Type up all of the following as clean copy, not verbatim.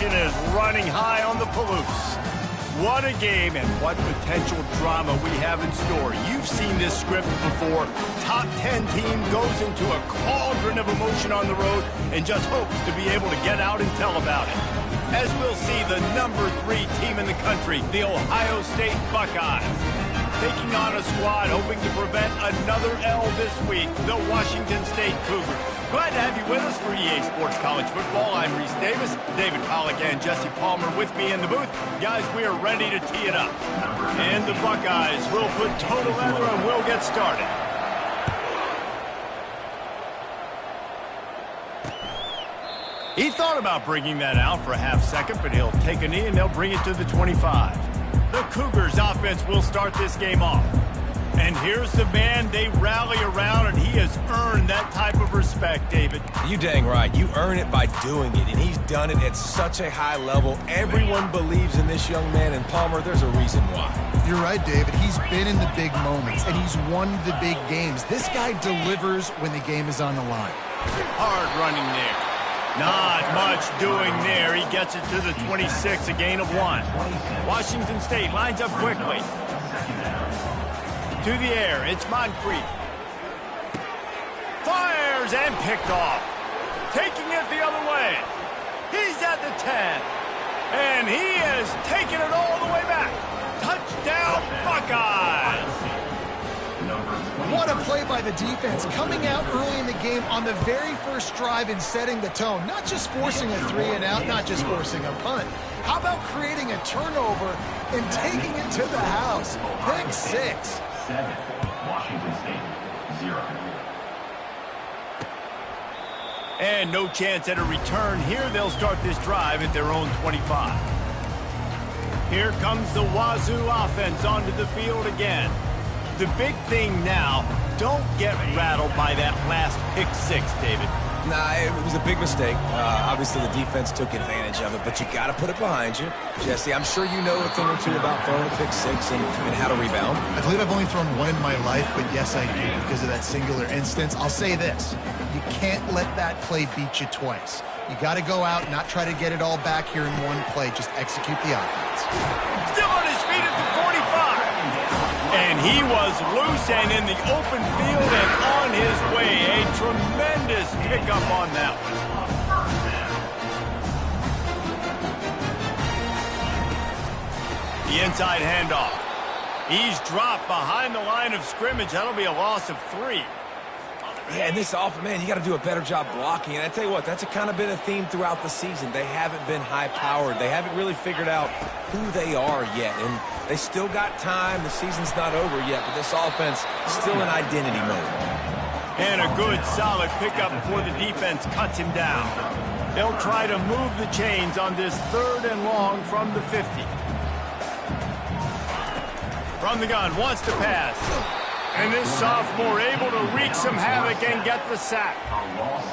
tension is running high on the Palouse. What a game and what potential drama we have in store. You've seen this script before. Top 10 team goes into a cauldron of emotion on the road and just hopes to be able to get out and tell about it. As we'll see the number 3 team in the country, the Ohio State Buckeyes, taking on a squad hoping to prevent another L this week, the Washington State Cougars. Glad to have you with us for EA Sports College Football. I'm Reese Davis, David Pollack and Jesse Palmer with me in the booth. Guys, we are ready to tee it up. And the Buckeyes will put toe to leather and we'll get started. He thought about bringing that out for a half second, but he'll take a knee and they'll bring it to the 25. The Cougars offense will start this game off. And here's the man they rally around, and he has earned that type of respect, David. You dang right. You earn it by doing it, and he's done it at such a high level. Everyone believes in this young man, and Palmer, there's a reason why. You're right, David. He's been in the big moments, and he's won the big games. This guy delivers when the game is on the line. Hard running there. Not much doing there. He gets it to the 26, a gain of 1. Washington State lines up quickly. To the air, it's Moncrief. Fires and picked off. Taking it the other way. He's at the 10. And he has taken it all the way back. Touchdown, Buckeyes! What a play by the defense, coming out early in the game on the very first drive and setting the tone. Not just forcing a 3-and-out, not just forcing a punt. How about creating a turnover and taking it to the house? Pick 6. 7, Washington State, 0. And no chance at a return here. They'll start this drive at their own 25. Here comes the Wazoo offense onto the field again. The big thing now, don't get rattled by that last pick 6, David. Nah, it was a big mistake. Obviously, the defense took advantage of it, but you got to put it behind you. Jesse, I'm sure you know a thing or two about throwing a pick 6 and how to rebound. I believe I've only thrown one in my life, but yes, I do because of that singular instance. I'll say this. You can't let that play beat you twice. You got to go out, not try to get it all back here in one play. Just execute the offense. Still on his feet at the 45. And he was loose and in the open field and on his way. A tremendous pickup on that one. The inside handoff. He's dropped behind the line of scrimmage. That'll be a loss of 3. Yeah, and this offense, man, you got to do a better job blocking. And I tell you what, that's kind of been a theme throughout the season. They haven't been high-powered. They haven't really figured out who they are yet. And they still got time. The season's not over yet, but this offense is still in identity mode. And a good, solid pickup before the defense cuts him down. They'll try to move the chains on this 3rd and long from the 50. From the gun, wants to pass. And this sophomore able to wreak some havoc and get the sack.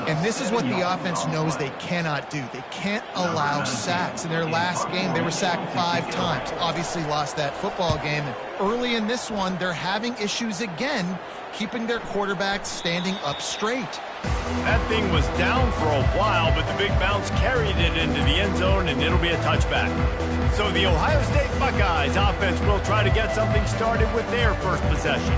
And this is what the offense knows they cannot do. They can't allow sacks. In their last game, they were sacked 5 times. Obviously lost that football game. And early in this one, they're having issues again, keeping their quarterback standing up straight. That thing was down for a while, but the big bounce carried it into the end zone, and it'll be a touchback. So the Ohio State Buckeyes offense will try to get something started with their first possession.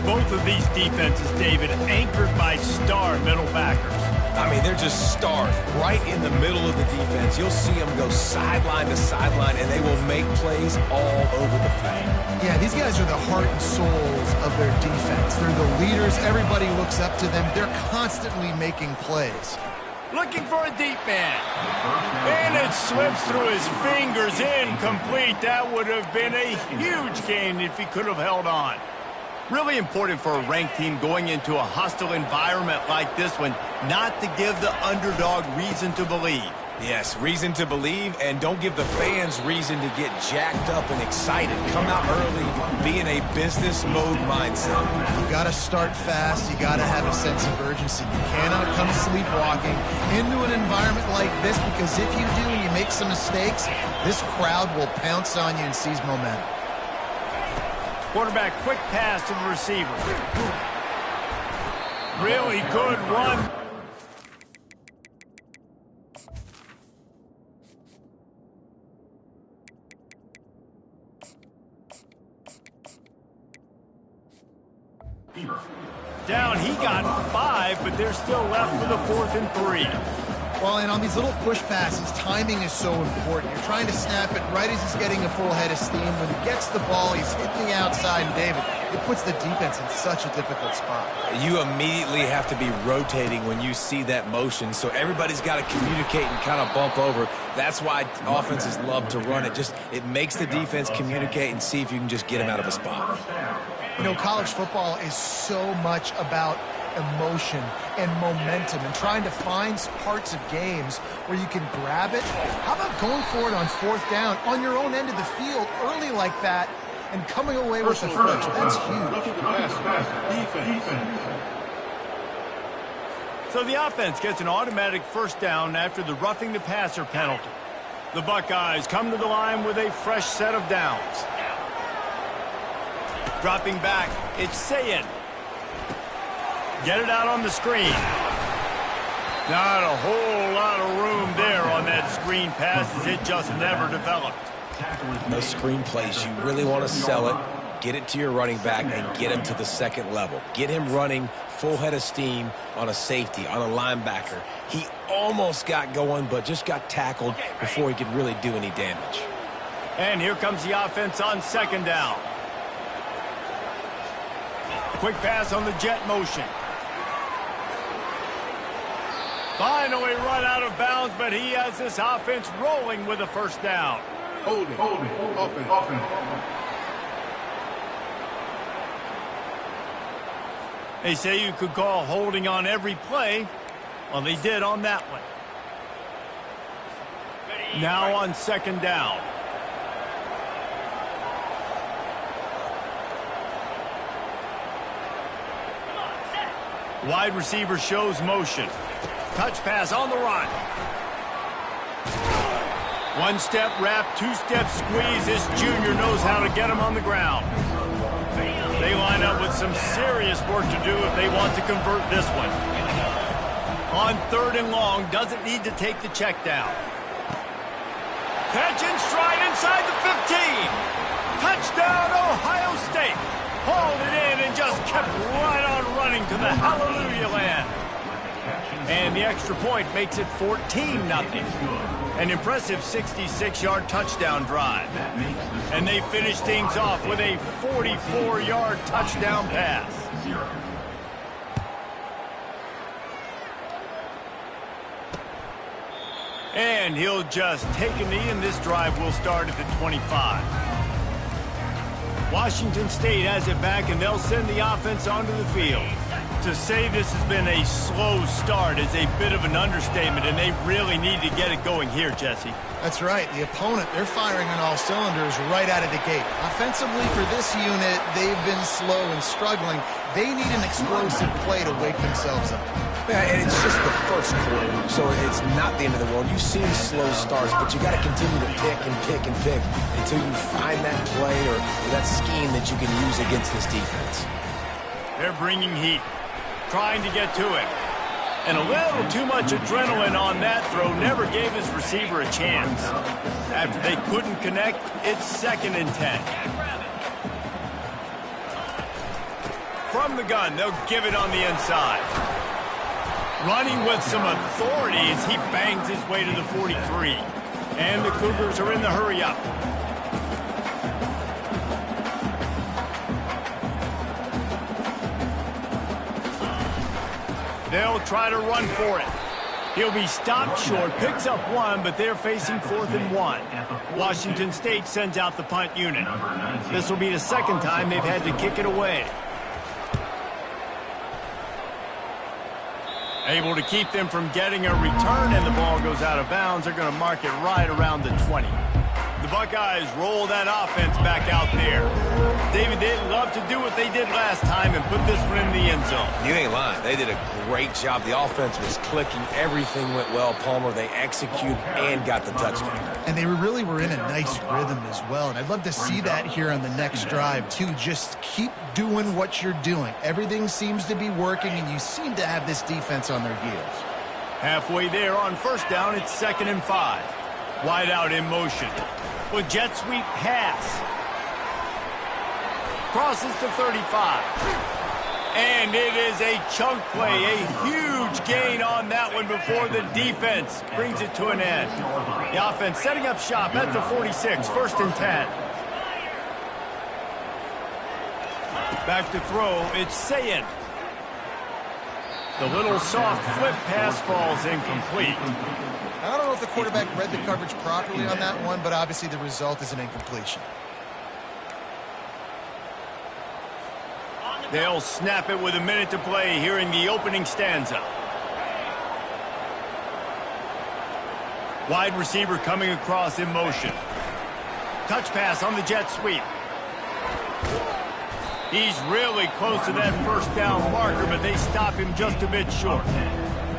Both of these defenses, David, anchored by star middle backers. I mean, they're just stars right in the middle of the defense. You'll see them go sideline to sideline, and they will make plays all over the field. Yeah, these guys are the heart and souls of their defense. They're the leaders. Everybody looks up to them. They're constantly making plays. Looking for a deep man. And it slips through his fingers, incomplete. That would have been a huge gain if he could have held on. Really important for a ranked team going into a hostile environment like this one, not to give the underdog reason to believe. Yes, reason to believe, and don't give the fans reason to get jacked up and excited. Come out early, be in a business mode mindset. You got to start fast. You got to have a sense of urgency. You cannot come sleepwalking into an environment like this, because if you do and you make some mistakes, this crowd will pounce on you and seize momentum. Quarterback, quick pass to the receiver. Really good run. Down, he got 5, but they're still left with a 4th and 3. Well, and on these little push passes, timing is so important. You're trying to snap it right as he's getting a full head of steam. When he gets the ball, he's hitting the outside, and David, it puts the defense in such a difficult spot. You immediately have to be rotating when you see that motion, so everybody's got to communicate and kind of bump over. That's why offenses love to run it. It makes the defense communicate and see if you can just get him out of a spot. You know, college football is so much about emotion and momentum and trying to find parts of games where you can grab it. How about going for it on 4th down on your own end of the field early like that and coming away with the first? That's huge. So the offense gets an automatic 1st down after the roughing the passer penalty. The Buckeyes come to the line with a fresh set of downs. Dropping back, it's Sayin. Get it out on the screen. Not a whole lot of room there on that screen pass as it just never developed. Those screen plays, you really want to sell it, get it to your running back, and get him to the 2nd level. Get him running full head of steam on a safety, on a linebacker. He almost got going, but just got tackled before he could really do any damage. And here comes the offense on 2nd down. Quick pass on the jet motion. Finally run out of bounds, but he has this offense rolling with a 1st down. Hold it, open. They say you could call holding on every play. Well, they did on that one. Now on 2nd down. Wide receiver shows motion. Touch pass on the run. 1-step wrap, 2-step squeeze. This junior knows how to get him on the ground. They line up with some serious work to do if they want to convert this one. On 3rd and long, doesn't need to take the check down. Catch and stride inside the 15. Touchdown, Ohio State. Hauled it in and just kept right on running to the hallelujah land. And the extra point makes it 14-0. An impressive 66-yard touchdown drive. And they finish things off with a 44-yard touchdown pass. And he'll just take a knee, and this drive will start at the 25. Washington State has it back, and they'll send the offense onto the field. To say this has been a slow start is a bit of an understatement, and they really need to get it going here, Jesse. That's right. The opponent, they're firing on all cylinders right out of the gate. Offensively for this unit, they've been slow and struggling. They need an explosive play to wake themselves up. Yeah, and it's just the 1st quarter, so it's not the end of the world. You've seen slow starts, but you got to continue to pick and pick and pick until you find that play or that scheme that you can use against this defense. They're bringing heat, trying to get to it. And a little too much adrenaline on that throw never gave his receiver a chance. After they couldn't connect, it's 2nd and 10. From the gun, they'll give it on the inside. Running with some authority as he bangs his way to the 43. And the Cougars are in the hurry-up. They'll try to run for it. He'll be stopped short, picks up 1, but they're facing 4th and 1. Washington State sends out the punt unit. This will be the 2nd time they've had to kick it away. Able to keep them from getting a return, and the ball goes out of bounds. They're going to mark it right around the 20. The Buckeyes roll that offense back out there. David, they'd love to do what they did last time and put this one in the end zone. You ain't lying. They did a great job. The offense was clicking. Everything went well, Palmer. They executed and got the touchdown. And they really were in a nice rhythm as well. And I'd love to see that here on the next drive, too. Just keep doing what you're doing. Everything seems to be working, and you seem to have this defense on their heels. Halfway there on 1st down, it's 2nd and 5. Wide out in motion. With jet sweep pass. Crosses to 35. And it is a chunk play, a huge gain on that one before the defense brings it to an end. The offense setting up shop at the 46, 1st and 10. Back to throw, it's Sayin. The little soft flip pass falls incomplete. I don't know if the quarterback read the coverage properly on that one, but obviously the result is an incompletion. They'll snap it with a minute to play here in the opening stanza. Wide receiver coming across in motion. Touch pass on the jet sweep. He's really close to that 1st down marker, but they stop him just a bit short.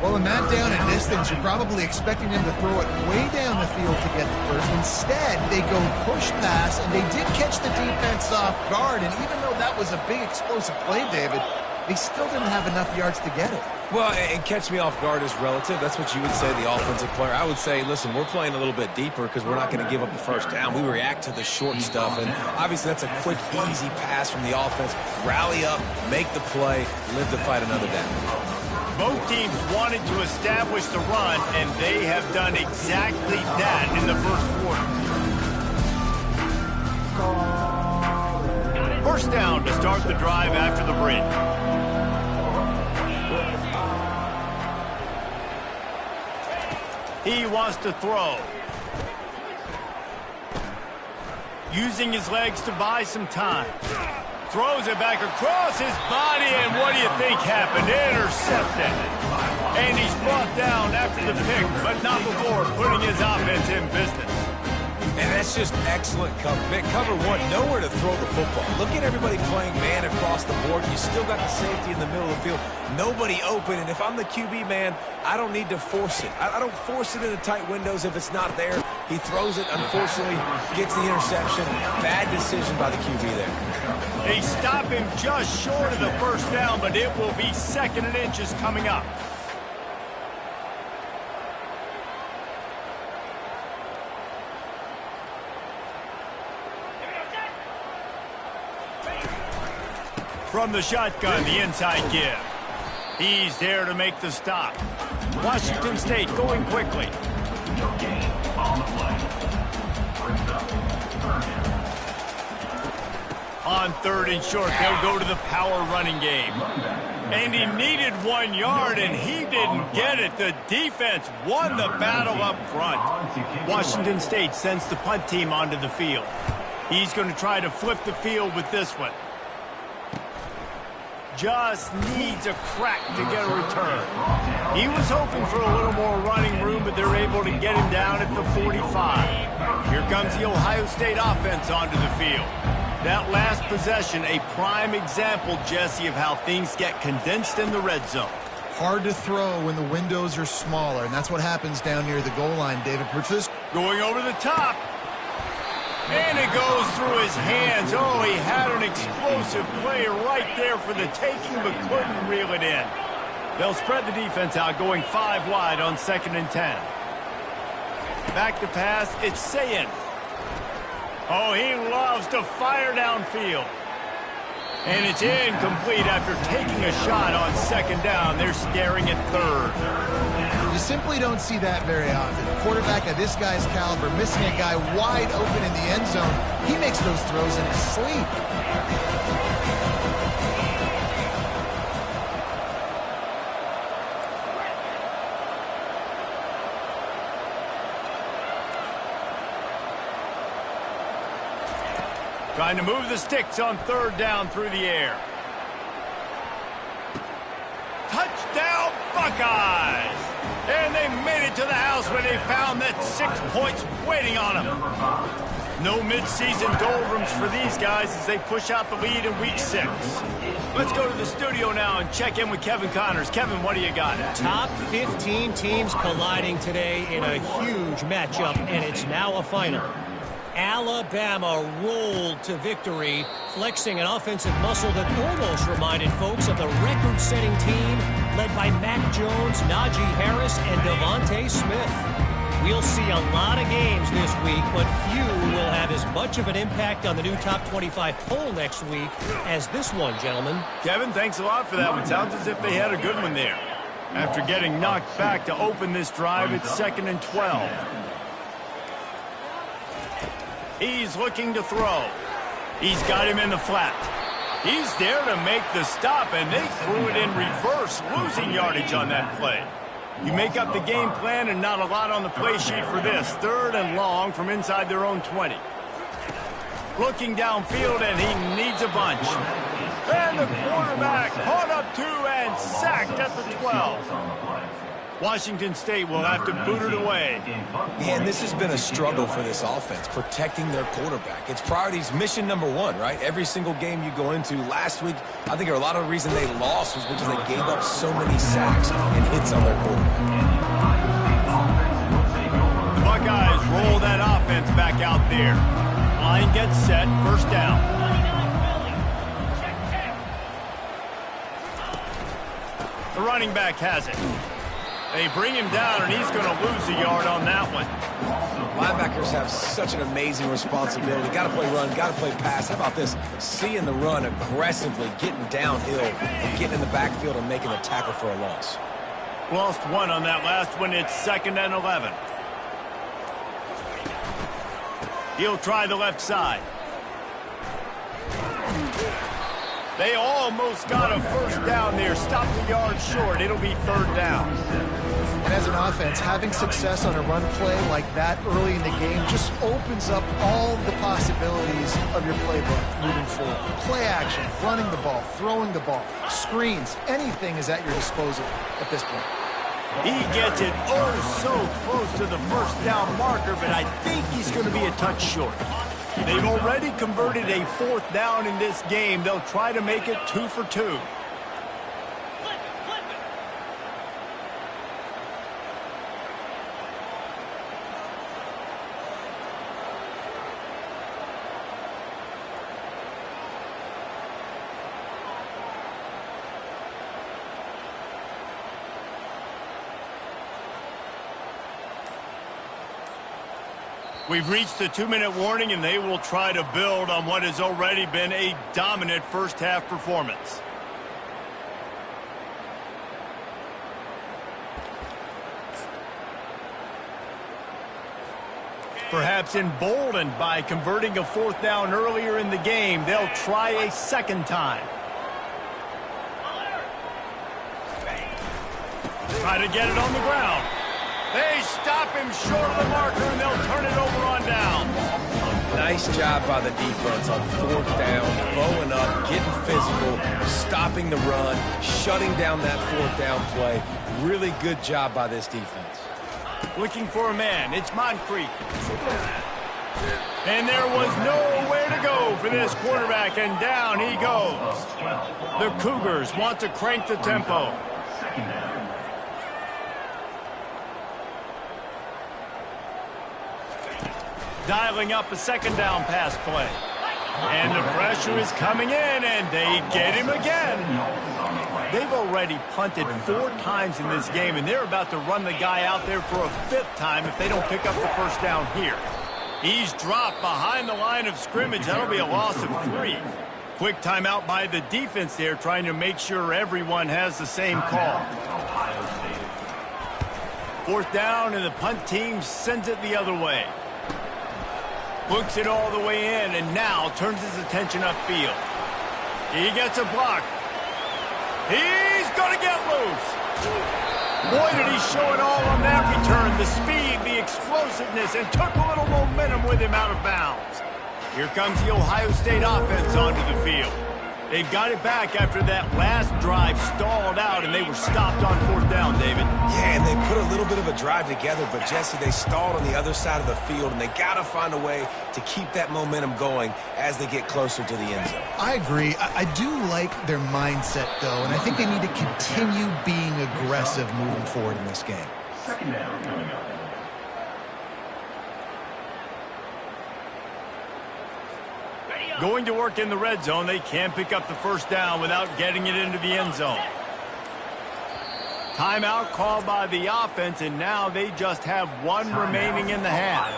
Well, in that down and distance, you're probably expecting him to throw it way down the field to get the first. Instead, they go push pass, and they did catch the defense off guard. And even though that was a big explosive play, David, they still didn't have enough yards to get it. Well, and catch me off guard is relative. That's what you would say, the offensive player. I would say, listen, we're playing a little bit deeper because we're not going to give up the 1st down. We react to the short stuff, and obviously that's a quick, easy pass from the offense. Rally up, make the play, live to fight another down. Both teams wanted to establish the run, and they have done exactly that in the 1st quarter. 1st down to start the drive after the break. He wants to throw. Using his legs to buy some time. Throws it back across his body, and what do you think happened? Intercepted. And he's brought down after the pick, but not before putting his offense in business. And that's just excellent cover. Cover one, nowhere to throw the football. Look at everybody playing man across the board. You still got the safety in the middle of the field. Nobody open, and if I'm the QB man, I don't need to force it. I don't force it into tight windows if it's not there. He throws it, unfortunately, gets the interception. Bad decision by the QB there. They stop him just short of the 1st down, but it will be 2nd and inches coming up. From the shotgun, the inside give. He's there to make the stop. Washington State going quickly. No gain on the play. Brings up 3rd down. On 3rd and short, they'll go to the power running game. And he needed 1 yard, and he didn't get it. The defense won the battle up front. Washington State sends the punt team onto the field. He's going to try to flip the field with this one. Just needs a crack to get a return. He was hoping for a little more running room, but they're able to get him down at the 45. Here comes the Ohio State offense onto the field. That last possession, a prime example, Jesse, of how things get condensed in the red zone. Hard to throw when the windows are smaller, and that's what happens down near the goal line, David. Going over the top. And it goes through his hands. Oh, he had an explosive play right there for the taking, but couldn't reel it in. They'll spread the defense out, going 5 wide on 2nd and 10. Back to pass, it's Sayin. Oh, he loves to fire downfield. And it's incomplete after taking a shot on 2nd down. They're staring at 3rd. You simply don't see that very often. A quarterback of this guy's caliber missing a guy wide open in the end zone. He makes those throws in his sleep. Trying to move the sticks on 3rd down through the air. Touchdown, Buckeyes! And they made it to the house where they found that 6 points waiting on them. No midseason doldrums for these guys as they push out the lead in week 6. Let's go to the studio now and check in with Kevin Connors. Kevin, what do you got? Top 15 teams colliding today in a huge matchup, and it's now a final. Alabama rolled to victory, flexing an offensive muscle that almost reminded folks of the record-setting team led by Mac Jones, Najee Harris, and Devontae Smith. We'll see a lot of games this week, but few will have as much of an impact on the new top 25 poll next week as this one, gentlemen. Kevin, thanks a lot for that one. Sounds as if they had a good one there. After getting knocked back to open this drive, it's 2nd and 12. He's looking to throw. He's got him in the flat. He's there to make the stop, and they threw it in reverse, losing yardage on that play. You make up the game plan and not a lot on the play sheet for this. 3rd and long from inside their own 20. Looking downfield, and he needs a bunch. And the quarterback caught up 2 and sacked at the 12. Washington State will have to boot it away. Man, this has been a struggle for this offense, protecting their quarterback. It's priorities mission number 1, right? Every single game you go into. Last week, I think a lot of the reason they lost was because they gave up so many sacks and hits on their quarterback. The Buckeyes roll that offense back out there. Line gets set, 1st down. The running back has it. They bring him down, and he's going to lose a yard on that one. Linebackers have such an amazing responsibility. Got to play run, got to play pass. How about this? Seeing the run aggressively, getting downhill, and getting in the backfield and making a tackle for a loss. Lost 1 on that last one. It's 2nd and 11. He'll try the left side. They almost got a 1st down there. Stop the yard short. It'll be 3rd down. And as an offense, having success on a run play like that early in the game just opens up all the possibilities of your playbook moving forward. Play action, running the ball, throwing the ball, screens, anything is at your disposal at this point. He gets it so close to the 1st down marker, but I think he's going to be a touch short. They've already converted a 4th down in this game. They'll try to make it 2 for 2. We've reached the 2-minute warning, and they will try to build on what has already been a dominant first-half performance. Perhaps emboldened by converting a 4th down earlier in the game, they'll try a 2nd time. Try to get it on the ground. They stop him short of the marker, and they'll turn it over on down. Nice job by the defense on 4th down, bowing up, getting physical, stopping the run, shutting down that 4th down play. Really good job by this defense. Looking for a man. It's Moncrief. And there was nowhere to go for this quarterback, and down he goes. The Cougars want to crank the tempo. Dialing up a 2nd down pass play. And the pressure is coming in, and they get him again. They've already punted 4 times in this game, and they're about to run the guy out there for a 5th time if they don't pick up the 1st down here. He's dropped behind the line of scrimmage. That'll be a loss of 3. Quick timeout by the defense there, trying to make sure everyone has the same call. 4th down, and the punt team sends it the other way. Books it all the way in, and now turns his attention upfield. He gets a block. He's going to get loose. Boy, did he show it all on that return. The speed, the explosiveness, and took a little momentum with him out of bounds. Here comes the Ohio State offense onto the field. They've got it back after that last drive stalled out, and they were stopped on 4th down, David. Yeah, and they put a little bit of a drive together, but, Jesse, they stalled on the other side of the field, and they got to find a way to keep that momentum going as they get closer to the end zone. I agree. I do like their mindset, though, and I think they need to continue being aggressive moving forward in this game. 2nd down coming up. Going to work in the red zone, they can't pick up the 1st down without getting it into the end zone. Timeout called by the offense, and now they just have 1 remaining in the half.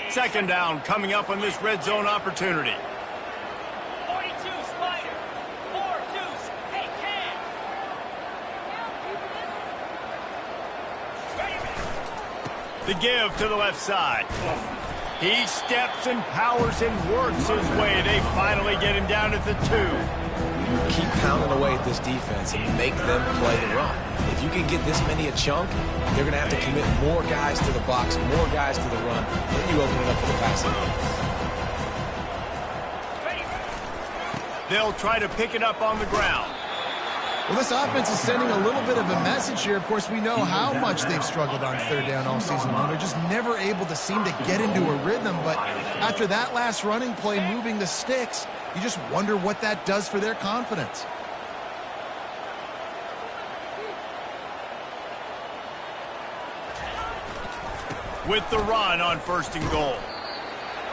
Second down coming up on this red zone opportunity. 42 Spider. 4 deuce. Hey, Cam. The give to the left side. He steps and powers and works his way. They finally get him down at the 2. Keep pounding away at this defense and make them play the run. If you can get this many a chunk, they're going to have to commit more guys to the box, more guys to the run. Then you open it up for the passing game. They'll try to pick it up on the ground. Well, this offense is sending a little bit of a message here. Of course, we know how much they've struggled on third down all season long. They're just never able to seem to get into a rhythm. But after that last running play, moving the sticks, you just wonder what that does for their confidence. With the run on 1st and goal.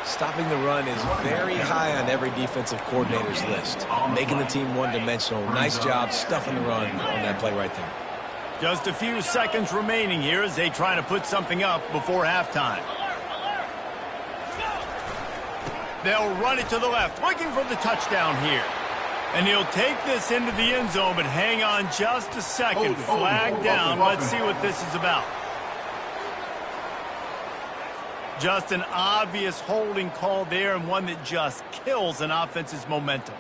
Stopping the run is very high on every defensive coordinator's list. Making the team one-dimensional. Nice job stuffing the run on that play right there. Just a few seconds remaining here as they try to put something up before halftime. They'll run it to the left, looking for the touchdown here. And he'll take this into the end zone, but hang on just a second. Flag down. Let's see what this is about. Just an obvious holding call there, and one that just kills an offense's momentum.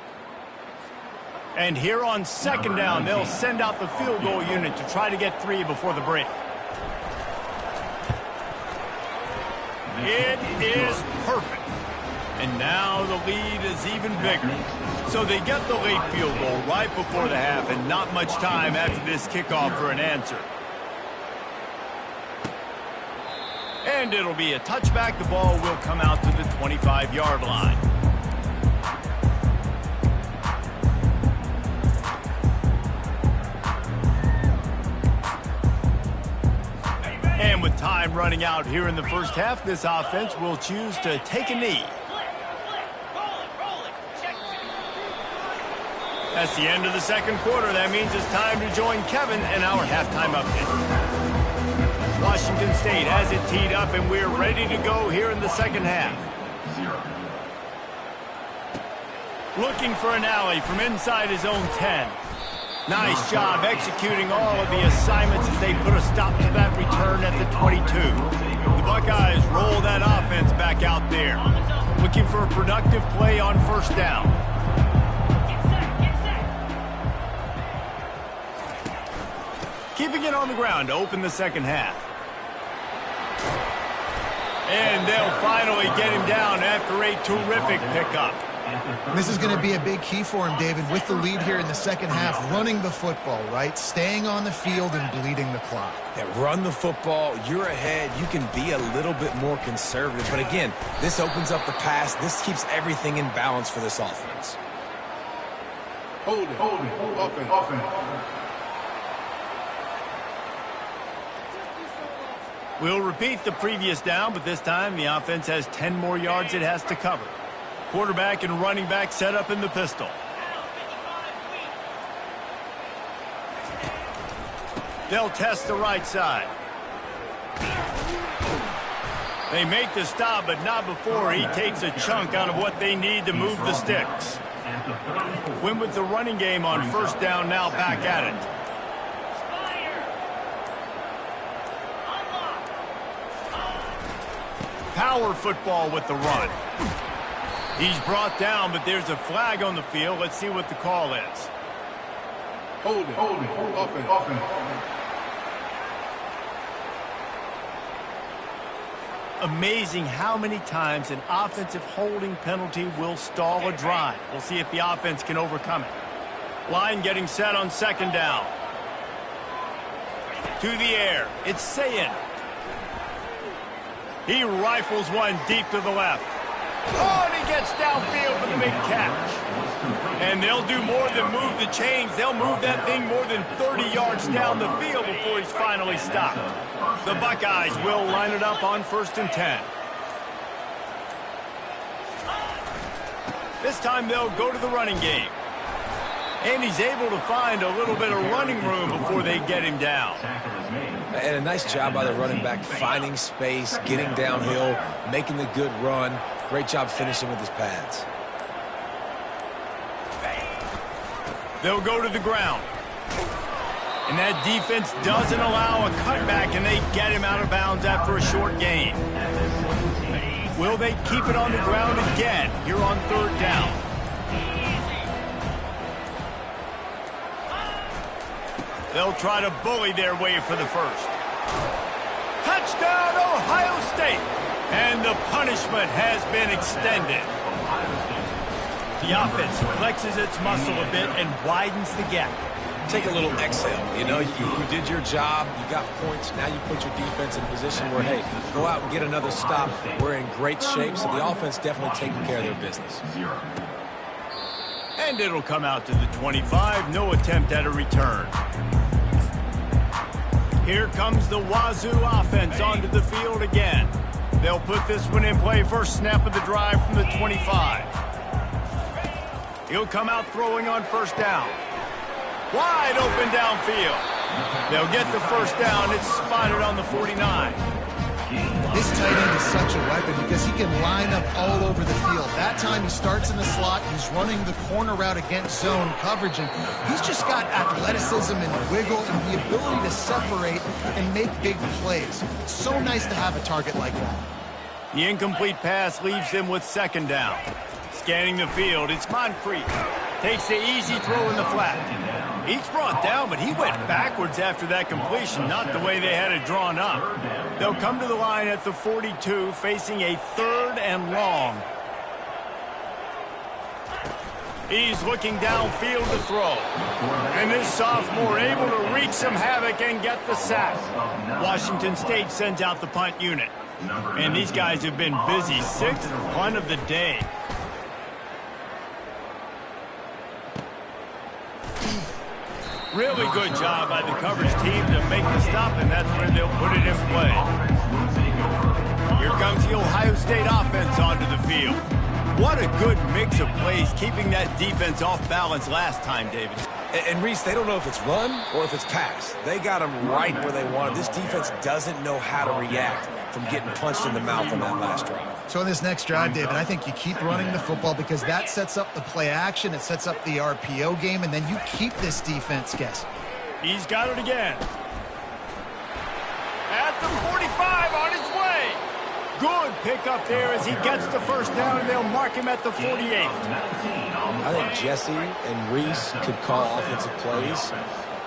And here on 2nd down, they'll send out the field goal unit to try to get 3 before the break. It is perfect. And now the lead is even bigger. So they get the late field goal right before the half, and not much time after this kickoff for an answer. And it'll be a touchback. The ball will come out to the 25-yard line. And with time running out here in the first half, this offense will choose to take a knee. That's the end of the 2nd quarter. That means it's time to join Kevin in our halftime update. Washington State has it teed up, and we're ready to go here in the 2nd half. Looking for an alley from inside his own 10. Nice job executing all of the assignments as they put a stop to that return at the 22. The Buckeyes roll that offense back out there. Looking for a productive play on 1st down. Keeping it on the ground to open the 2nd half. And they'll finally get him down after a terrific pickup. This is going to be a big key for him, David, with the lead here in the 2nd half, running the football, right? Staying on the field and bleeding the clock. Yeah, run the football. You're ahead. You can be a little bit more conservative. But again, this opens up the pass. This keeps everything in balance for this offense. Hold it. Offense. We'll repeat the previous down, but this time the offense has 10 more yards it has to cover. Quarterback and running back set up in the pistol. They'll test the right side. They make the stop, but not before he takes a chunk out of what they need to move the sticks. Win with the running game on 1st down, now back at it. Power football with the run. He's brought down, but there's a flag on the field. Let's see what the call is. Hold it. Offense. Amazing how many times an offensive holding penalty will stall a drive. We'll see if the offense can overcome it. Line getting set on 2nd down. To the air. It's Sayin. He rifles one deep to the left. Oh, and he gets downfield for the big catch. And they'll do more than move the chains. They'll move that thing more than 30 yards down the field before he's finally stopped. The Buckeyes will line it up on 1st and 10. This time they'll go to the running game. And he's able to find a little bit of running room before they get him down. And a nice job by the running back, finding space, getting downhill, making the good run. Great job finishing with his pads. They'll go to the ground. And that defense doesn't allow a cutback, and they get him out of bounds after a short gain. Will they keep it on the ground again here on 3rd down? They'll try to bully their way for the first. Touchdown, Ohio State! And the punishment has been extended. The offense flexes its muscle a bit and widens the gap. Take a little exhale. You know, you did your job. You got points. Now you put your defense in position where, hey, go out and get another stop. We're in great shape, so the offense definitely taking care of their business. And it'll come out to the 25. No attempt at a return. Here comes the Wazoo offense onto the field again. They'll put this one in play first snap of the drive from the 25. He'll come out throwing on 1st down. Wide open downfield. They'll get the 1st down. It's spotted on the 49. This tight end is such a weapon because he can line up all over the field. That time he starts in the slot. He's running the corner route against zone coverage, and he's just got athleticism and wiggle and the ability to separate and make big plays. It's so nice to have a target like that. The incomplete pass leaves him with 2nd down. Scanning the field, it's Moncrief. Takes the easy throw in the flat. He's brought down, but he went backwards after that completion, not the way they had it drawn up. They'll come to the line at the 42, facing a 3rd and long. He's looking downfield to throw. And this sophomore able to wreak some havoc and get the sack. Washington State sends out the punt unit. And these guys have been busy. 6th punt of the day. Really good job by the coverage team to make the stop, and that's where they'll put it in play. Here comes the Ohio State offense onto the field. What a good mix of plays, keeping that defense off balance last time, David. And Reese, they don't know if it's run or if it's pass. They got them right where they want it. This defense doesn't know how to react from getting punched in the mouth on that last drive. So in this next drive, David, I think you keep running the football because that sets up the play action, it sets up the RPO game, and then you keep this defense guessing. He's got it again. At the 45 on his way. Good pickup there as he gets the 1st down, and they'll mark him at the 48. I think Jesse and Reese could call offensive plays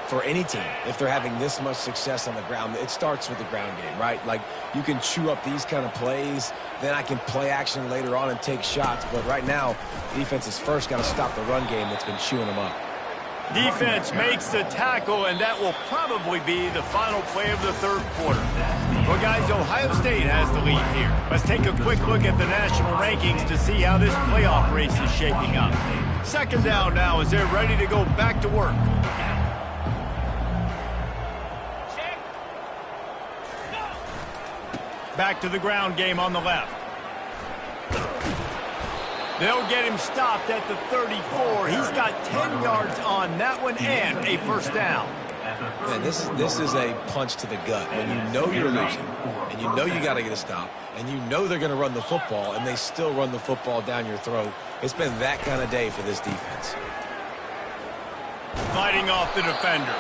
for any team if they're having this much success on the ground. It starts with the ground game, right? Like, you can chew up these kind of plays, then I can play action later on and take shots. But right now, defense has first got to stop the run game that's been chewing them up. Defense makes the tackle, and that will probably be the final play of the 3rd quarter. Well, guys, Ohio State has the lead here. Let's take a quick look at the national rankings to see how this playoff race is shaping up. 2nd down now as they're ready to go back to work. Back to the ground game on the left. They'll get him stopped at the 34. He's got 10 yards on that one and a 1st down. Man, this is a punch to the gut. When you know you're losing, and you know you got to get a stop, and you know they're going to run the football, and they still run the football down your throat. It's been that kind of day for this defense. Fighting off the defender.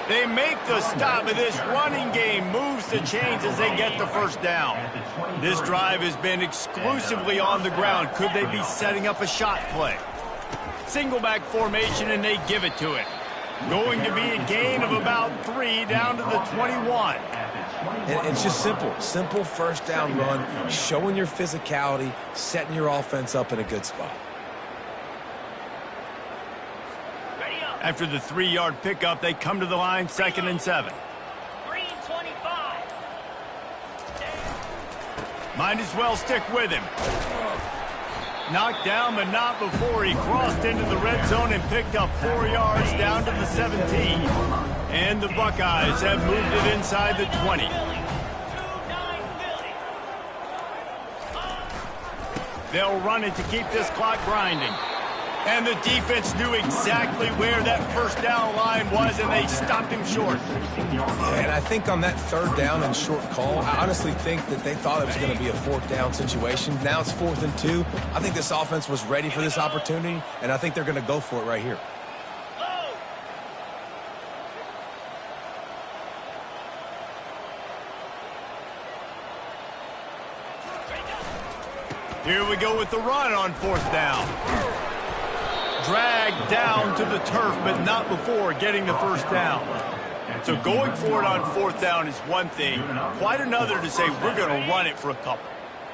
They make the stop, and this running game moves the chains as they get the 1st down. This drive has been exclusively on the ground. Could they be setting up a shot play? Single back formation, and they give it to it. Going to be a gain of about 3 down to the 21. And it's just simple. Simple 1st down run, showing your physicality, setting your offense up in a good spot. After the 3-yard pickup, they come to the line, 2nd and 7. Green 25. Might as well stick with him. Knocked down, but not before he crossed into the red zone and picked up 4 yards down to the 17. And the Buckeyes have moved it inside the 20. They'll run it to keep this clock grinding. And the defense knew exactly where that first down line was, and they stopped him short. Yeah, and I think on that third down and short call, I honestly think that they thought it was going to be a fourth down situation. Now it's 4th and 2. I think this offense was ready for this opportunity, and I think they're going to go for it right here. Here we go with the run on 4th down. Dragged down to the turf, but not before getting the first down. So going for it on 4th down is one thing. Quite another to say we're going to run it for a couple.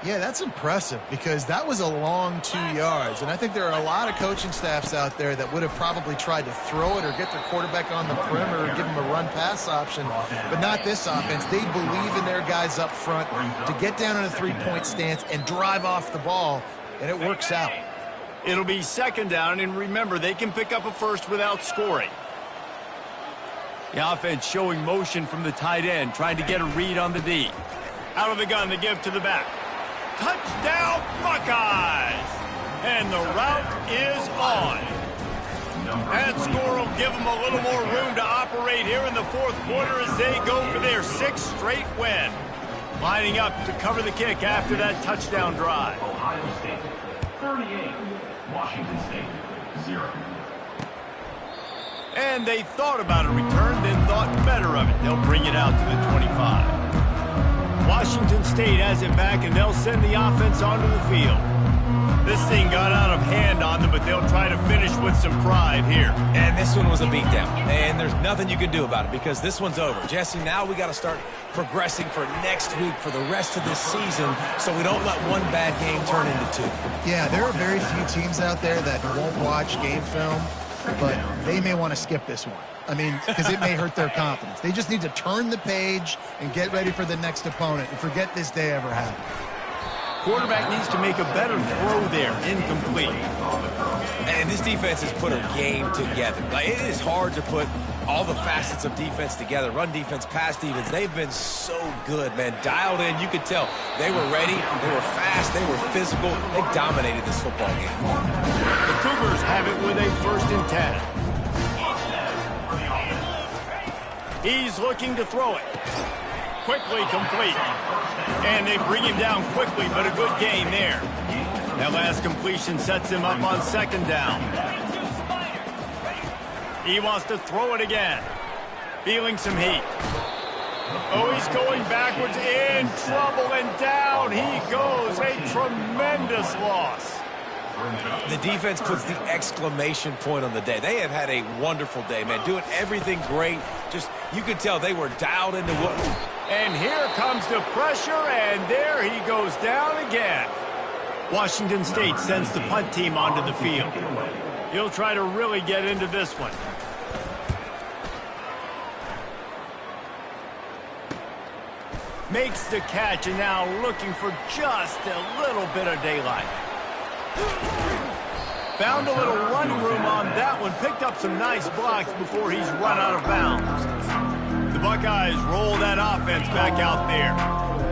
Yeah, that's impressive because that was a long 2 yards. And I think there are a lot of coaching staffs out there that would have probably tried to throw it or get their quarterback on the perimeter and give him a run-pass option. But not this offense. They believe in their guys up front to get down in a three-point stance and drive off the ball, and it works out. It'll be 2nd down, and remember, they can pick up a first without scoring. The offense showing motion from the tight end, trying to get a read on the D. Out of the gun, they give to the back. Touchdown, Buckeyes! And the route is on. That score will give them a little more room to operate here in the 4th quarter as they go for their 6th straight win. Lining up to cover the kick after that touchdown drive. Ohio State 38, Washington State 0. And they thought about a return, then thought better of it. They'll bring it out to the 25. Washington State has it back, and they'll send the offense onto the field. This thing got out of hand on them, but they'll try to finish with some pride here. And this one was a beatdown, and there's nothing you can do about it because this one's over. Jesse, now we got to start progressing for next week for the rest of this season so we don't let one bad game turn into 2. Yeah, there are very few teams out there that won't watch game film, but they may want to skip this one. I mean, because it may hurt their confidence. They just need to turn the page and get ready for the next opponent and forget this day ever happened. Quarterback needs to make a better throw there. Incomplete. And this defense has put a game together. Like, it is hard to put all the facets of defense together. Run defense, pass defense. They've been so good, man. Dialed in. You could tell they were ready. They were fast. They were physical. They dominated this football game. The Cougars have it with a 1st and 10. He's looking to throw it. Quickly complete. And they bring him down quickly, but a good gain there. That last completion sets him up on 2nd down. He wants to throw it again. Feeling some heat. Oh, he's going backwards, in trouble, and down he goes. A tremendous loss. The defense puts the exclamation point on the day. They have had a wonderful day, man. Doing everything great. Just, you could tell they were dialed into what... And here comes the pressure, and there he goes down again. Washington State sends the punt team onto the field. He'll try to really get into this one. Makes the catch, and now looking for just a little bit of daylight. Found a little running room on that one. Picked up some nice blocks before he's run out of bounds. The Buckeyes roll that offense back out there.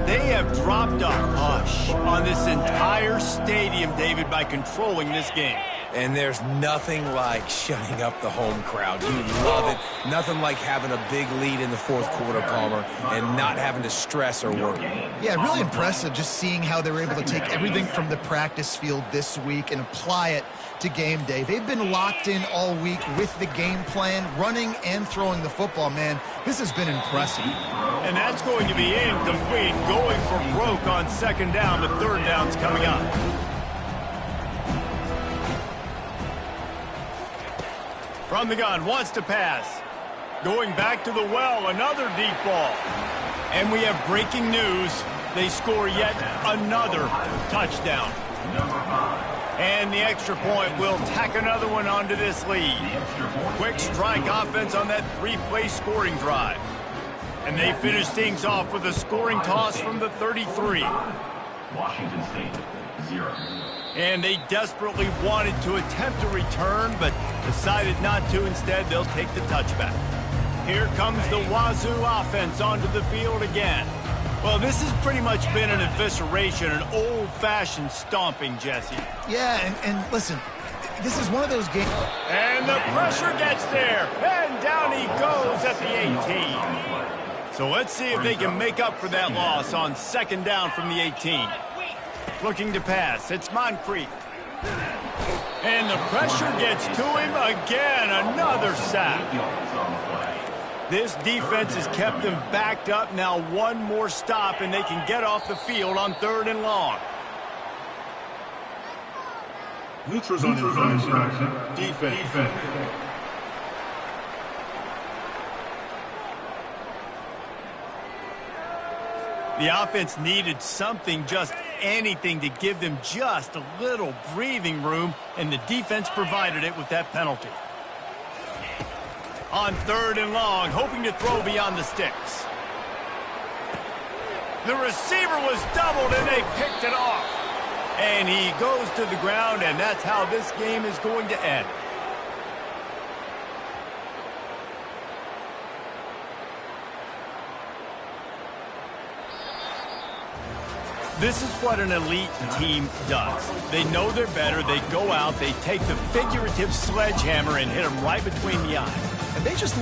They have dropped a hush on this entire stadium, David, by controlling this game. And there's nothing like shutting up the home crowd. You love it. Nothing like having a big lead in the 4th quarter, Palmer, and not having to stress or worry. Yeah, really impressive just seeing how they were able to take everything from the practice field this week and apply it to game day. They've been locked in all week with the game plan, running and throwing the football, man. This has been impressive. And that's going to be incomplete, going for broke on 2nd down. The 3rd down's coming up. From the gun, wants to pass. Going back to the well, another deep ball. And we have breaking news. They score yet another touchdown. And the extra point will tack another one onto this lead. Quick strike offense on that 3-play scoring drive. And they finish things off with a scoring toss from the 33. Washington State 0. And they desperately wanted to attempt a return, but decided not to. Instead, they'll take the touchback. Here comes the Wazoo offense onto the field again. Well, this has pretty much been an evisceration, an old-fashioned stomping, Jesse. Yeah, and listen, this is one of those games. And the pressure gets there. And down he goes at the 18. So let's see if they can make up for that loss on second down from the 18. Looking to pass. It's Moncrief. And the pressure gets to him again. Another sack. This defense has kept them backed up. Now one more stop, and they can get off the field on 3rd and long. Neutrals on infraction. Defense. The offense needed something, just anything, to give them just a little breathing room, and the defense provided it with that penalty. On 3rd and long, hoping to throw beyond the sticks. The receiver was doubled, and they picked it off. And he goes to the ground, and that's how this game is going to end. This is what an elite team does. They know they're better. They go out, they take the figurative sledgehammer and hit them right between the eyes. And they just